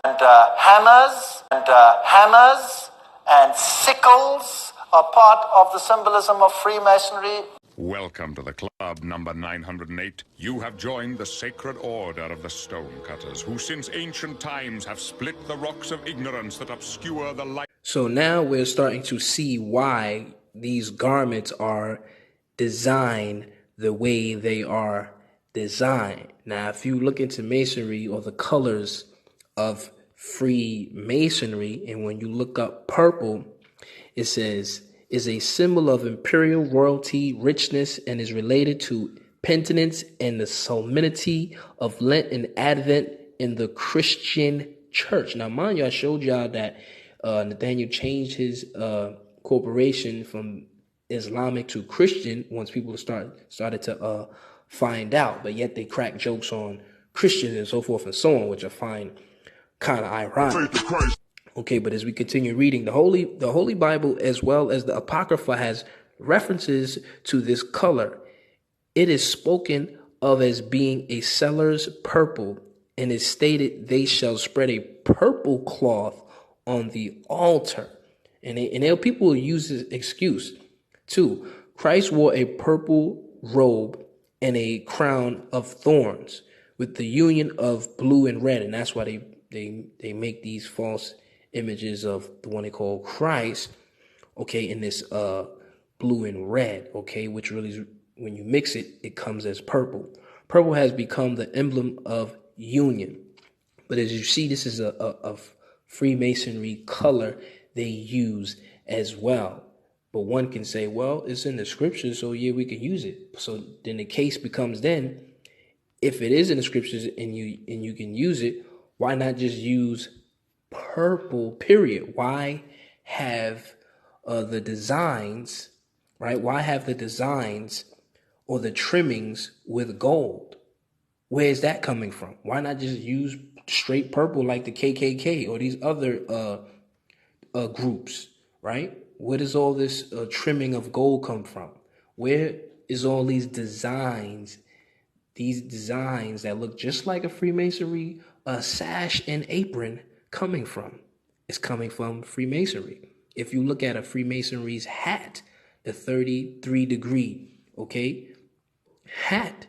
Speaker 11: and sickles are part of the symbolism of Freemasonry.
Speaker 19: Welcome to the club number 908. You have joined the sacred order of the stonecutters, who since ancient times have split the rocks of ignorance that obscure the light.
Speaker 5: So now we're starting to see why these garments are designed the way they are designed. Now, if you look into masonry or the colors of Freemasonry, and when you look up purple, it says, is a symbol of imperial royalty, richness, and is related to penitence and the solemnity of Lent and Advent in the Christian church. Now, mind you, I showed y'all that Nathaniel changed his corporation from Islamic to Christian once people started to find out, but yet they crack jokes on Christians and so forth and so on, which I find kind of ironic. Okay, but as we continue reading, the Holy Bible as well as the Apocrypha has references to this color. It is spoken of as being a seller's purple, and is stated they shall spread a purple cloth on the altar. And people will use this excuse too. Christ wore a purple robe and a crown of thorns with the union of blue and red, and that's why they make these false images of the one they call Christ, okay, in this blue and red, okay, which really is, when you mix it, it comes as purple. Purple has become the emblem of union. But as you see, this is a Freemasonry color they use as well. But one can say, well, it's in the scriptures, so yeah, we can use it. So then the case becomes then, if it is in the scriptures and you can use it, why not just use purple, period? Why have the designs, right? Why have the designs or the trimmings with gold? Where is that coming from? Why not just use straight purple like the KKK or these other groups, right? Where does all this trimming of gold come from? Where is all these designs that look just like a Freemasonry sash and apron coming from? It's coming from Freemasonry. If you look at a Freemasonry's hat, the 33-degree, okay, hat,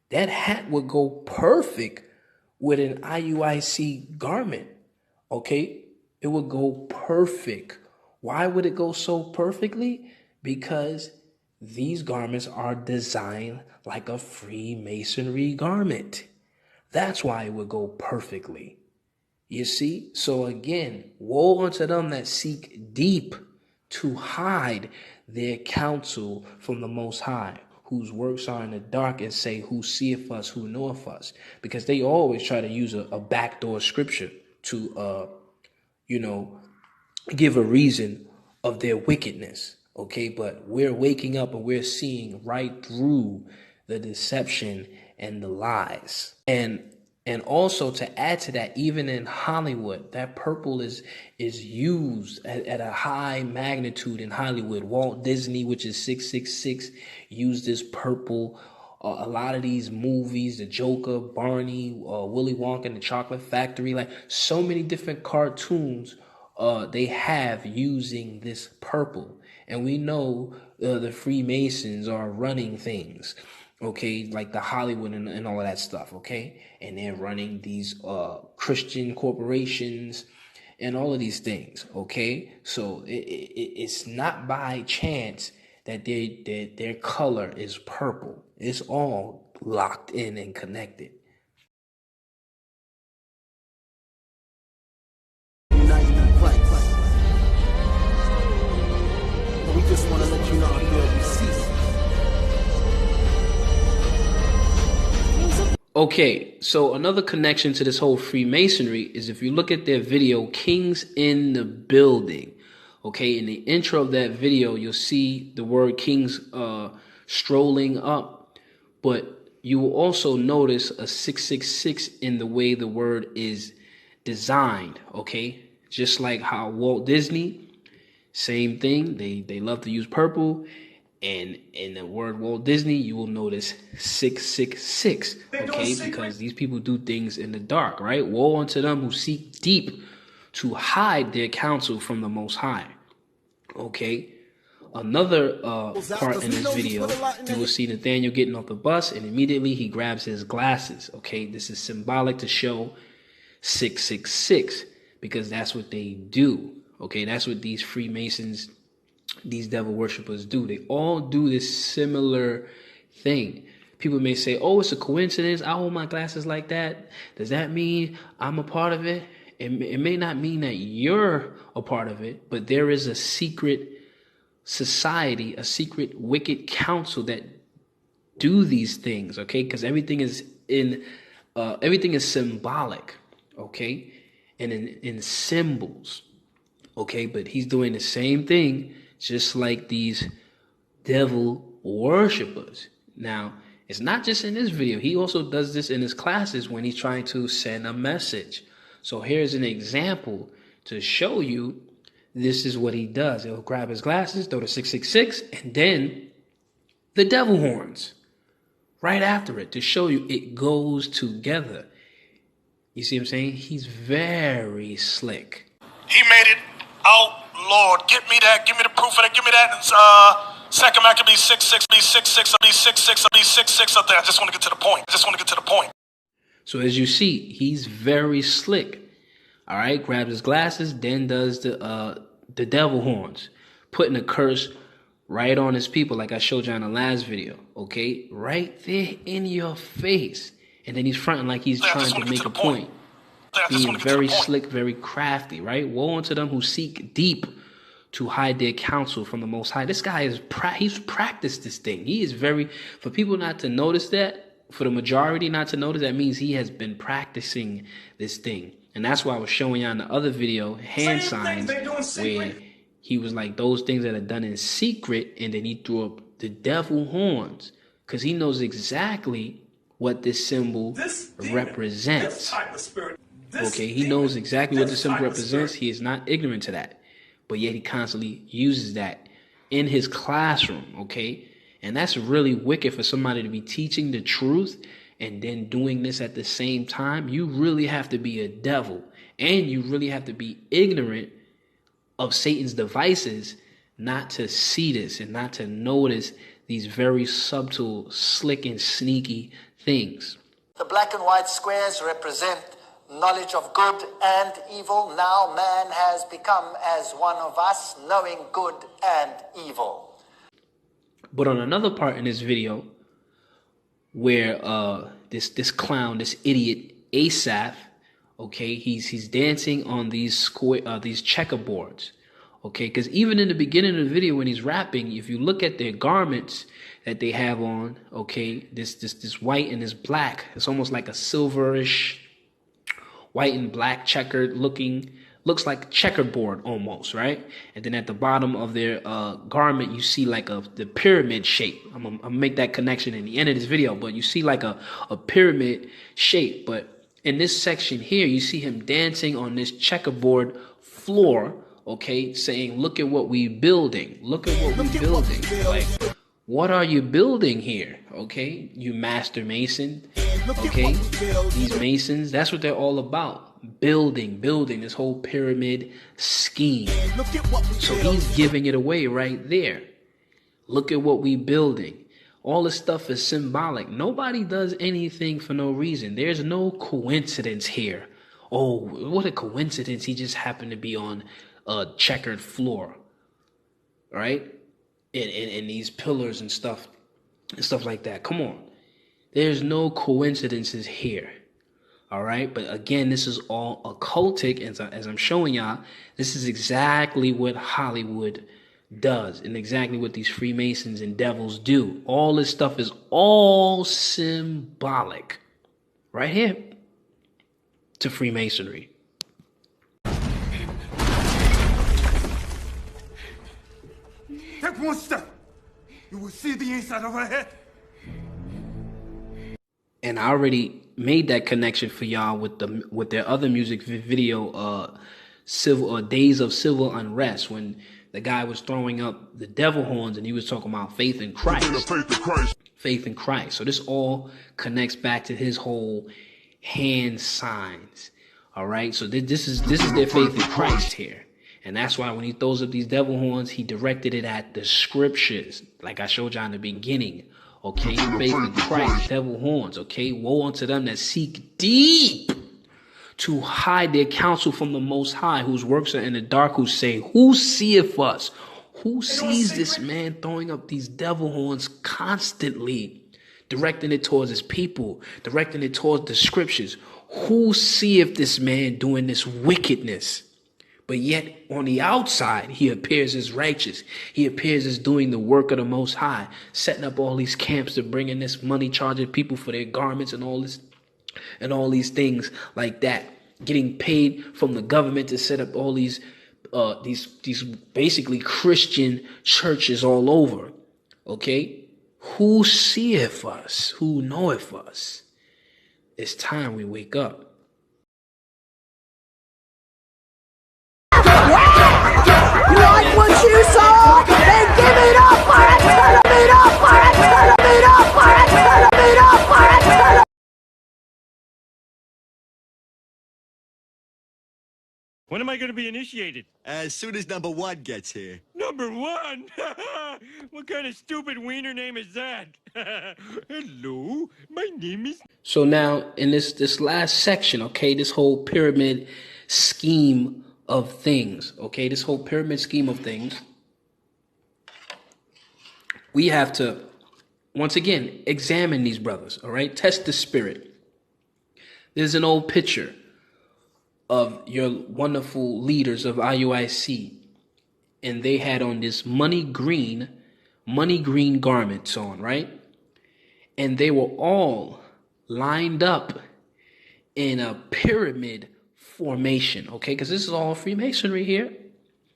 Speaker 5: that hat would go perfect with an IUIC garment, okay? It would go perfect. Why would it go so perfectly? Because these garments are designed like a Freemasonry garment. That's why it would go perfectly. You see? So again, woe unto them that seek deep to hide their counsel from the Most High, whose works are in the dark, and say, who seeth us, who knoweth us? Because they always try to use a backdoor scripture to, give a reason of their wickedness. Okay, but we're waking up and we're seeing right through the deception and the lies. And also to add to that, even in Hollywood, that purple is used at a high magnitude in Hollywood. Walt Disney, which is 666, used this purple. A lot of these movies, The Joker, Barney, Willy Wonka and the Chocolate Factory, like so many different cartoons they have using this purple. And we know the Freemasons are running things, okay, like the Hollywood and all of that stuff, okay? And they're running these Christian corporations and all of these things, okay? So it's not by chance that their color is purple. It's all locked in and connected.
Speaker 1: We just want to let you know how good we see.
Speaker 5: Okay, so another connection to this whole Freemasonry is if you look at their video, Kings in the Building. Okay, in the intro of that video, you'll see the word kings strolling up, but you will also notice a 666 in the way the word is designed. Okay, just like how Walt Disney, same thing. They love to use purple. And in the word Walt Disney, you will notice 666, okay? Because these people do things in the dark, right? Woe unto them who seek deep to hide their counsel from the Most High, okay? another part in this video, you will see Nathaniel getting off the bus, and immediately he grabs his glasses. Okay, this is symbolic to show 666, because that's what they do. Okay, that's what these Freemasons, these devil worshippers do. They all do this similar thing. People may say, oh, it's a coincidence. I hold my glasses like that. Does that mean I'm a part of it? It may not mean that you're a part of it, but there is a secret society, a secret wicked council that do these things, okay? Because everything is symbolic, okay? And in symbols, okay? But he's doing the same thing, just like these devil worshippers. Now, it's not just in this video. He also does this in his classes when he's trying to send a message. So here's an example to show you this is what he does. He'll grab his glasses, throw the 666, and then the devil horns right after it to show you it goes together. You see what I'm saying? He's very slick.
Speaker 8: He made it out, Lord. Get me that. Give me the proof of that. Give me that. And, second Maccabees 6:6, be 6:6, be 6:6, be 6:6 up there. I just want to get to the point.
Speaker 5: So as you see, he's very slick. All right, grabs his glasses, then does the devil horns, putting a curse right on his people, like I showed you in the last video. Okay, right there in your face, and then he's fronting like he's trying to make a point. Being very slick, very crafty. Right? Woe unto them who seek deep to hide their counsel from the Most High. This guy he's practiced this thing. He is very, for people not to notice that. For the majority not to notice, that means he has been practicing this thing. And that's why I was showing you in the other video, hand signs, where he was like those things that are done in secret, and then he threw up the devil horns, because he knows exactly what this symbol represents. Okay, he knows exactly what this symbol represents. He is not ignorant to that, but yet he constantly uses that in his classroom, okay? And that's really wicked for somebody to be teaching the truth and then doing this at the same time. You really have to be a devil, and you really have to be ignorant of Satan's devices not to see this and not to notice these very subtle, slick, and sneaky things.
Speaker 11: The black and white squares represent knowledge of good and evil. Now man has become as one of us, knowing good and evil.
Speaker 5: But on another part in this video, where this clown, this idiot Asaph, okay, he's dancing on these checkerboards, okay, because even in the beginning of the video when he's rapping, if you look at their garments that they have on, okay, this white and this black, it's almost like a silverish white and black checkered looking. Looks like checkerboard almost, right? And then at the bottom of their garment, you see like the pyramid shape. I'm gonna make that connection in the end of this video, but you see like a pyramid shape. But in this section here, you see him dancing on this checkerboard floor, okay, saying, look at what we building. Look at what we building. Like, what are you building here? Okay, you master mason. Okay, these masons, that's what they're all about. Building this whole pyramid scheme. So he's giving it away right there. Look at what we building. All this stuff is symbolic. Nobody does anything for no reason. There's no coincidence here. Oh, what a coincidence. He just happened to be on a checkered floor. Right? And these pillars and stuff like that. Come on. There's no coincidences here. All right. But again, this is all occultic. As I'm showing y'all, this is exactly what Hollywood does and exactly what these Freemasons and devils do. All this stuff is all symbolic right here to Freemasonry.
Speaker 6: Take one step. You will see the inside of her head.
Speaker 5: And I already made that connection for y'all with their other music video, Days of Civil Unrest, when the guy was throwing up the devil horns and he was talking about faith in Christ. Faith in Christ. So this all connects back to his whole hand signs. All right. So this is their faith in Christ here. And that's why when he throws up these devil horns, he directed it at the scriptures, like I showed you in the beginning. Okay, faith in Christ, devil horns. Okay, woe unto them that seek deep to hide their counsel from the Most High, whose works are in the dark, who say, who seeth us? Who sees this man throwing up these devil horns constantly, directing it towards his people, directing it towards the scriptures? Who seeth this man doing this wickedness? But yet on the outside, he appears as righteous. He appears as doing the work of the Most High, setting up all these camps to bring in this money, charging people for their garments and all this, and all these things like that, getting paid from the government to set up all these basically Christian churches all over. Okay, who seeth us? Who knoweth us? It's time we wake up.
Speaker 3: You like what you saw? Then give it up for it! Turn it up for it! Turn it up for it! Turn it up for it! Turn it.
Speaker 18: When am I going to be initiated?
Speaker 20: As soon as number 1 gets here.
Speaker 18: Number 1? What kind of stupid wiener name is that? Hello, my name is...
Speaker 5: So now in this last section, okay, this whole pyramid scheme of things, okay, this whole pyramid scheme of things, we have to, once again, examine these brothers, all right? Test the spirit. There's an old picture of your wonderful leaders of IUIC, and they had on this money green garments on, right? And they were all lined up in a pyramid formation, okay? Because this is all Freemasonry here.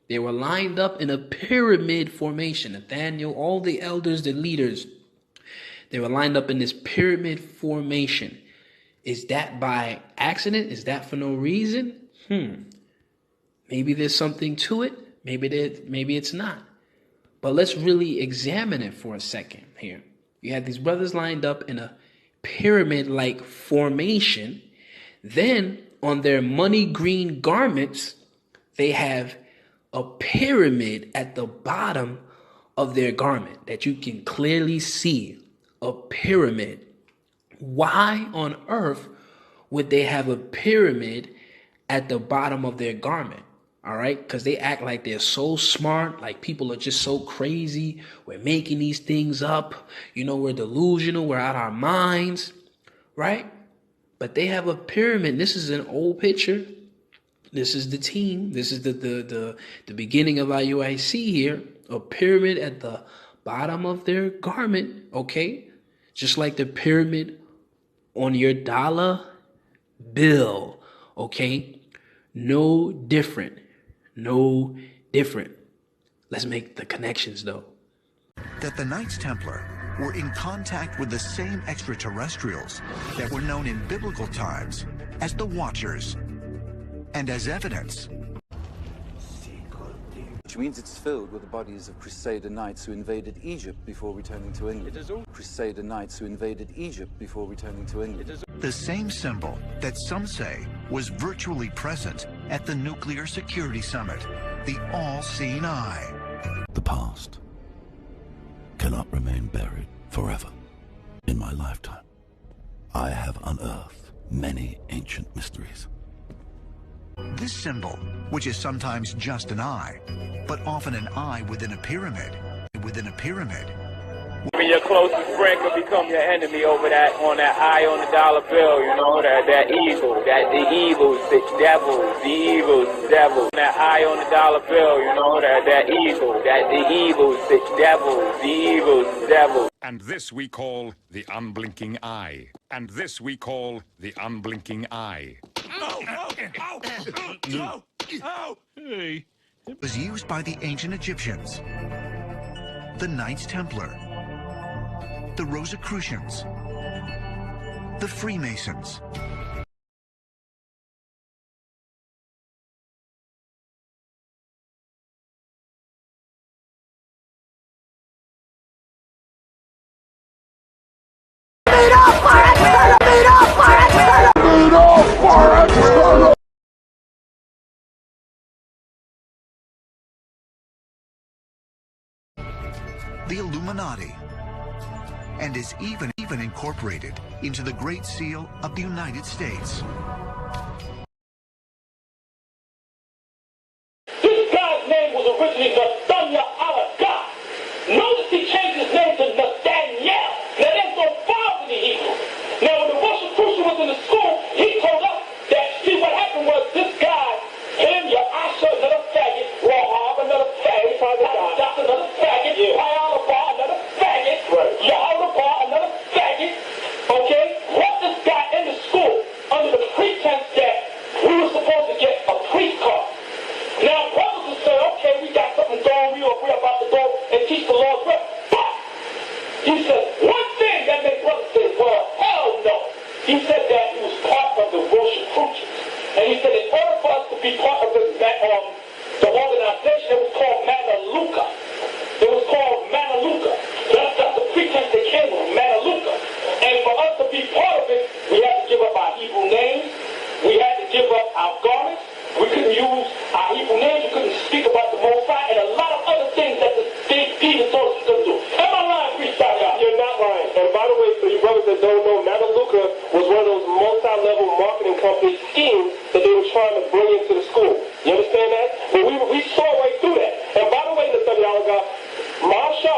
Speaker 5: They were lined up in a pyramid formation. Nathaniel, all the elders, the leaders, they were lined up in this pyramid formation. Is that by accident? Is that for no reason? Maybe there's something to it. Maybe it's not. But let's really examine it for a second here. You had these brothers lined up in a pyramid-like formation. Then on their money green garments, they have a pyramid at the bottom of their garment that you can clearly see. A pyramid. Why on earth would they have a pyramid at the bottom of their garment? All right, because they act like they're so smart, like people are just so crazy. We're making these things up. You know, we're delusional. We're out our minds, right? But they have a pyramid. This is an old picture. This is the team. This is the beginning of IUIC here. A pyramid at the bottom of their garment, okay? Just like the pyramid on your dollar bill, okay? No different. No different. Let's make the connections, though.
Speaker 21: That the Knights Templar were in contact with the same extraterrestrials that were known in biblical times as the Watchers. And as evidence,
Speaker 22: which means it's filled with the bodies of Crusader knights who invaded Egypt before returning to England. Crusader knights who invaded Egypt before returning to England.
Speaker 21: the same symbol that some say was virtually present at the Nuclear Security Summit, the All-Seeing Eye.
Speaker 23: The past cannot remain buried forever. In my lifetime, I have unearthed many ancient mysteries.
Speaker 21: This symbol, which is sometimes just an eye, but often an eye within a pyramid,
Speaker 24: Your closest friend could become your enemy over that, on that eye on the dollar bill, you know, that evil, the evil, the devil, the evil, the devil. That eye on the dollar bill, you know, that evil, the evil, the devil, the evil, the devil.
Speaker 19: And this we call the unblinking eye. And this we call the unblinking eye.
Speaker 21: Hey. It was used by the ancient Egyptians, the Knights Templar, the Rosicrucians, the Freemasons, Illuminati, and is even incorporated into the Great Seal of the United States.
Speaker 7: This guy's name was originally Nathaniel Allah. Notice he changed his name to Nathaniel. Now there's no father in the Hebrew. Now when the Rosicrucian was in the school, he told us that, see, what happened was this guy, him, Yasha, another faggot, Rahab, another faggot, That's another faggot, Payalabah, another faggot, Yahalabah, another faggot, okay, brought this guy into school under the pretense that we were supposed to get a priest card. Now brothers will say, okay, we got something going, we're about to go and teach the Lord's will. But he said one thing that made brothers say, well, hell no. He said that he was part of the Rosicrucians. And he said in order for us to be part of this, the organization, it was called Manaluka. It was called Manaluka. That's the pretense they came with, Manaluka. And for us to be part of it, we had to give up our Hebrew names. We had to give up our garments. We couldn't use our Hebrew names. We couldn't speak about the Most High and a lot of other things that the Pagan told us to do. Am I lying, freestyle y'all? You're not lying. And by the way, for you brothers that don't know, Manaluka was one of those multi-level marketing company schemes that they were trying to bring into the school. You understand that? But we saw right through that. And by the way, Nathaniel, Marsha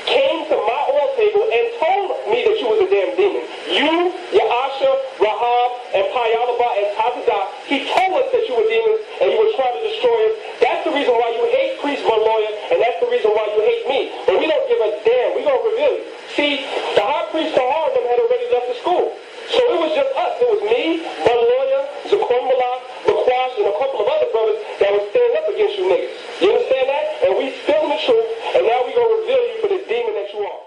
Speaker 7: came to my oil table and told me that you was a damn demon. You, Yasha, Rahab, and Payalabah, and Tazadah, he told us that you were demons and you were trying to destroy us. That's the reason why you hate priest, my lawyer, and that's the reason why you hate me. But we don't give a damn. We're going to reveal you. See, the high priest of Harlem had already left the school. So it was just us. It was me, my lawyer, Zaquan Malak, Bakwash, and a couple of other brothers that would stand up against you niggas. You understand that? And we still the truth, and now we're going to reveal you for the demon that you are.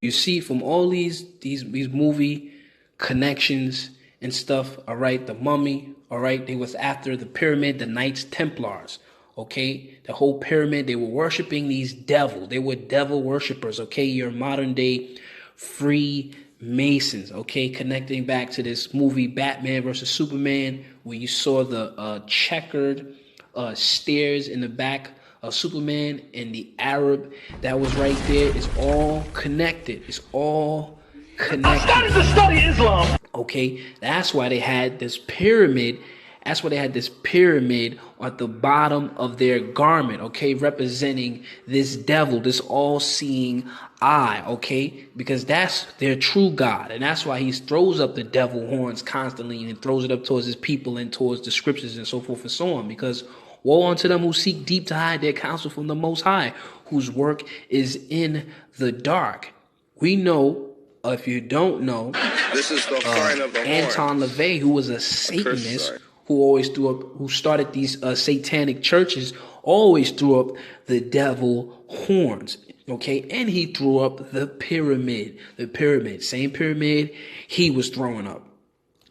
Speaker 5: You see, from all these movie connections and stuff, all right, the mummy, all right, they was after the pyramid, the Knights Templars, okay, the whole pyramid, they were worshiping these devils. They were devil worshippers, okay, your modern day Freemasons, okay, connecting back to this movie Batman versus Superman, where you saw the checkered stairs in the back of Superman and the Arab that was right there. Is all connected. It's all connected.
Speaker 4: I started to study Islam.
Speaker 5: Okay, that's why they had this pyramid. That's why they had this pyramid at the bottom of their garment, okay, representing this devil, this all-seeing eye, okay, because that's their true God. And that's why he throws up the devil horns constantly and throws it up towards his people and towards the scriptures and so forth and so on, because woe unto them who seek deep to hide their counsel from the Most High, whose work is in the dark. We know, if you don't know,
Speaker 2: this is the sign of the
Speaker 5: Anton LaVey, who was a Satanist, who started these satanic churches, always threw up the devil horns. Okay, and he threw up the pyramid, same pyramid he was throwing up,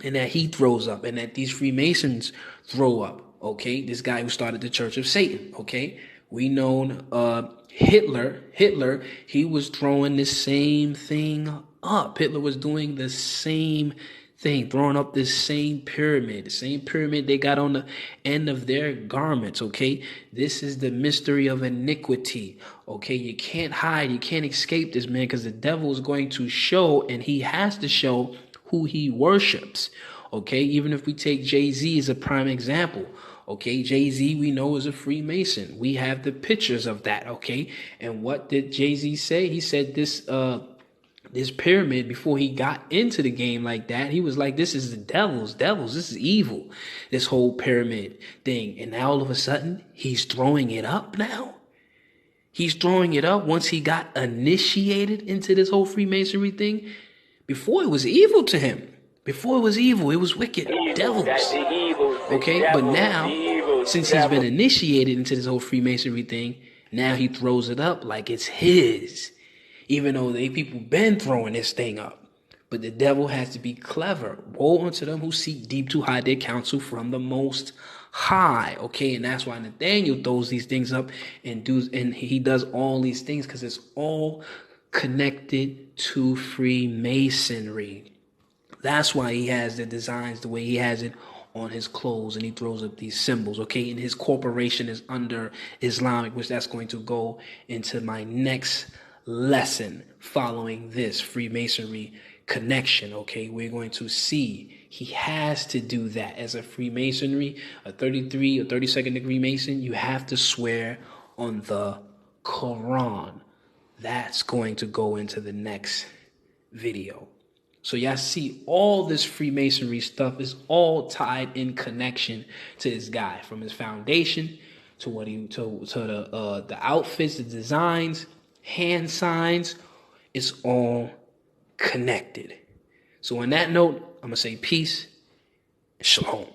Speaker 5: and that he throws up, and that these Freemasons throw up. Okay, this guy who started the Church of Satan. Okay, we know Hitler, he was throwing the same thing up. Hitler was doing the same thing, throwing up this same pyramid, they got on the end of their garments. Okay, this is the mystery of iniquity. Okay, you can't hide, you can't escape this, man, because the devil is going to show, and he has to show who he worships. Okay, even if we take Jay-Z as a prime example. Okay, Jay-Z, we know, is a Freemason. We have the pictures of that. Okay, and what did Jay-Z say? He said this pyramid, before he got into the game like that, he was like, this is the devils, this is evil, this whole pyramid thing. And now all of a sudden, he's throwing it up now. He's throwing it up once he got initiated into this whole Freemasonry thing. Before, it was evil to him. Before, it was evil. It was wicked. Devils. Okay, but now, since he's been initiated into this whole Freemasonry thing, now he throws it up like it's his. Even though people been throwing this thing up. But the devil has to be clever. Woe unto them who seek deep to hide their counsel from the Most High. Okay, and that's why Nathaniel throws these things up and he does all these things, because it's all connected to Freemasonry. That's why he has the designs the way he has it on his clothes, and he throws up these symbols. Okay, and his corporation is under Islamic, which that's going to go into my next lesson following this Freemasonry connection, okay? We're going to see he has to do that. As a Freemasonry, a 33 or 32nd degree Mason, you have to swear on the Quran. That's going to go into the next video. So y'all see all this Freemasonry stuff is all tied in connection to this guy, from his foundation to what he to the outfits, the designs, hand signs. It's all connected. So on that note, I'm gonna say peace and shalom.